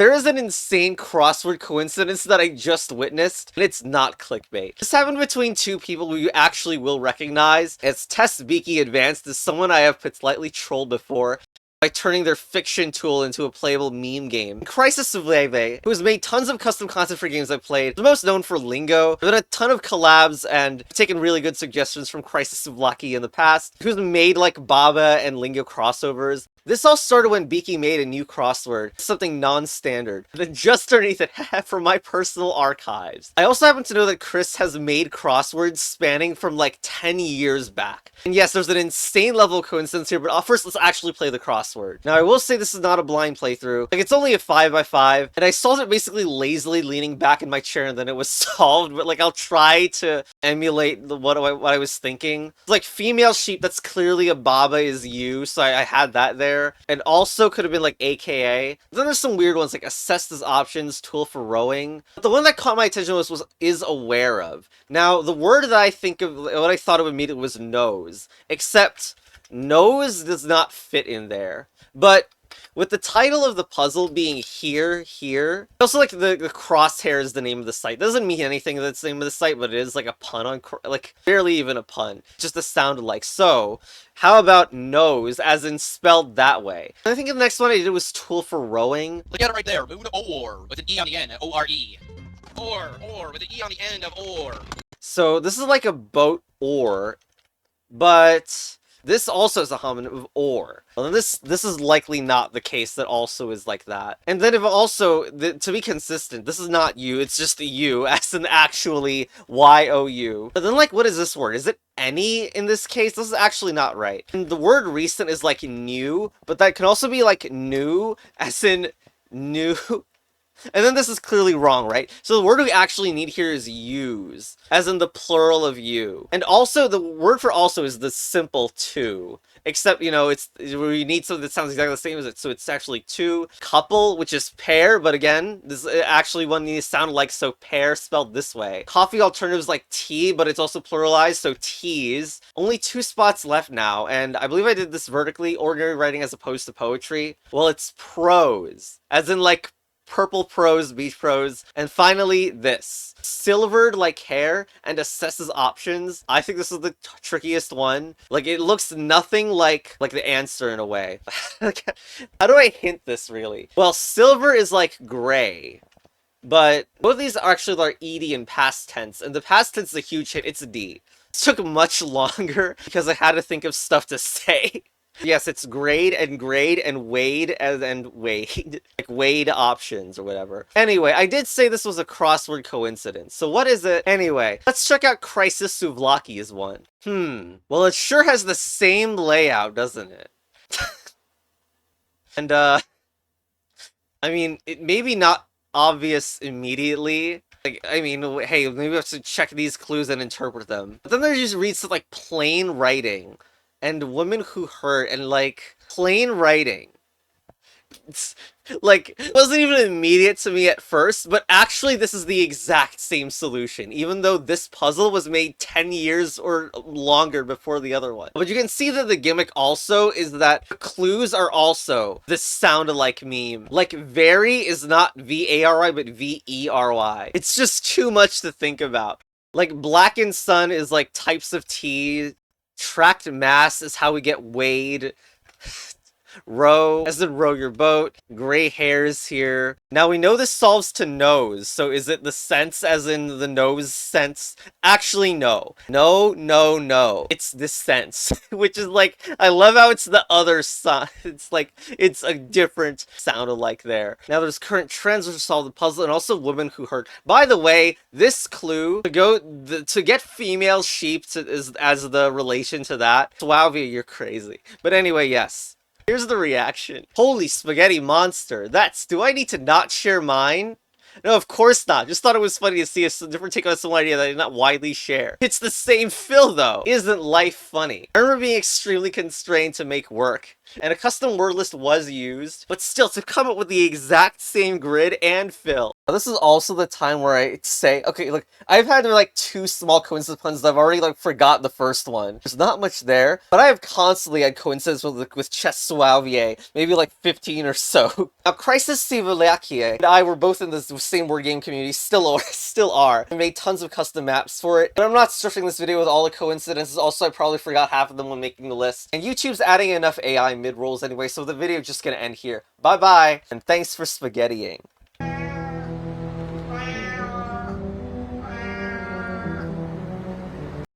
There is an insane crossword coincidence that I just witnessed, and it's not clickbait. This happened between two people who you actually will recognize. It's Test Beaky Advanced is someone I have politely trolled before by turning their fiction tool into a playable meme game. Crisis Souvey, who has made tons of custom content for games I've played, the most known for Lingo, there's been a ton of collabs and taken really good suggestions from Crisis Souvlaki in the past, who's made like Baba and Lingo crossovers. This all started when Beaky made a new crossword, something non-standard. Then just underneath it, from my personal archives. I also happen to know that Chris has made crosswords spanning from like 10 years back. And yes, there's an insane level of coincidence here, but first let's actually play the crossword. Now I will say this is not a blind playthrough. Like it's only a 5x5, and I solved it basically lazily leaning back in my chair and then it was solved, but like I'll try to emulate what I was thinking. It's like female sheep, that's clearly a Baba is you, so I had that there. And also could have been like AKA. Then there's some weird ones like assessed as options, tool for rowing. But the one that caught my attention was is aware of. Now, the word that I think of, what I thought of immediately was nose. Except, nose does not fit in there. But with the title of the puzzle being here, also like the crosshair is the name of the site. Doesn't mean anything that's the name of the site, but it is like a pun on, like barely even a pun. Just a sound alike. So, how about nose, as in spelled that way? I think the next one I did was tool for rowing. Look at it right there. Move to or with an E on the end, O-R-E. Or with an E on the end of or. So this is like a boat oar, but this also is a homonym of or. Well, this is likely not the case that also is like that. And then if also, to be consistent, this is not you, it's just the U, as in actually Y-O-U. But then like, what is this word? Is it any in this case? This is actually not right. And the word recent is like new, but that can also be like new, as in new. And then this is clearly wrong, right? So the word we actually need here is use, as in the plural of you. And also, the word for also is the simple to. Except, you know, we need something that sounds exactly the same as it, so it's actually two. Couple, which is pair, but again, this actually one needs to sound like, so pair spelled this way. Coffee alternatives like tea, but it's also pluralized, so teas. Only 2 spots left now, and I believe I did this vertically, ordinary writing as opposed to poetry. Well, it's prose, as in like purple prose, beach prose, and finally this. Silvered like hair and assesses options. I think this is the trickiest one. Like, it looks nothing like the answer in a way. How do I hint this, really? Well, silver is like gray. But both of these actually are ED in past tense, and the past tense is a huge hit. It's a D. It took much longer because I had to think of stuff to say. Yes, it's grade and Wade and Wade. Like Wade options or whatever. Anyway, I did say this was a crossword coincidence. So what is it? Anyway, let's check out Crisis Souvlaki's one. Well, it sure has the same layout, doesn't it? And, I mean, it may be not obvious immediately. Like, I mean, hey, maybe we have to check these clues and interpret them. But then there just reads some, like, plain writing. And women who hurt, and like plain writing. It's, like, it wasn't even immediate to me at first, but actually this is the exact same solution, even though this puzzle was made 10 years or longer before the other one. But you can see that the gimmick also is that the clues are also this sound-alike meme. Like, very is not V-A-R-Y, but V-E-R-Y. It's just too much to think about. Like, blackened sun is like types of tea. Tracked mass is how we get Wade. Row, as in row your boat. Gray hairs here. Now we know this solves to nose, so is it the sense as in the nose sense? Actually, no. No. It's this sense, which is like, I love how it's the other side. It's like, it's a different sound alike there. Now there's current trends which solve the puzzle, and also women who hurt. By the way, this clue, to get female sheep as the relation to that, souveouvey, you're crazy. But anyway, yes. Here's the reaction. Holy spaghetti monster. Do I need to not share mine? No, of course not. Just thought it was funny to see a different take on some idea that I did not widely share. It's the same fill, though. Isn't life funny? I remember being extremely constrained to make work. And a custom word list was used, but still, to come up with the exact same grid and fill. Now, this is also the time where I say, okay, look, I've had like 2 small coincidence puns that I've already like forgot the first one. There's not much there, but I have constantly had coincidence with chess souveouvey, maybe like 15 or so. Now, Crisis Sivuliakie and I were both in the same word game community, still are. I made tons of custom maps for it, but I'm not structuring this video with all the coincidences. Also, I probably forgot half of them when making the list. And YouTube's adding enough AI mid-rolls anyway, so the video's just gonna end here. Bye-bye, and thanks for spaghettiing.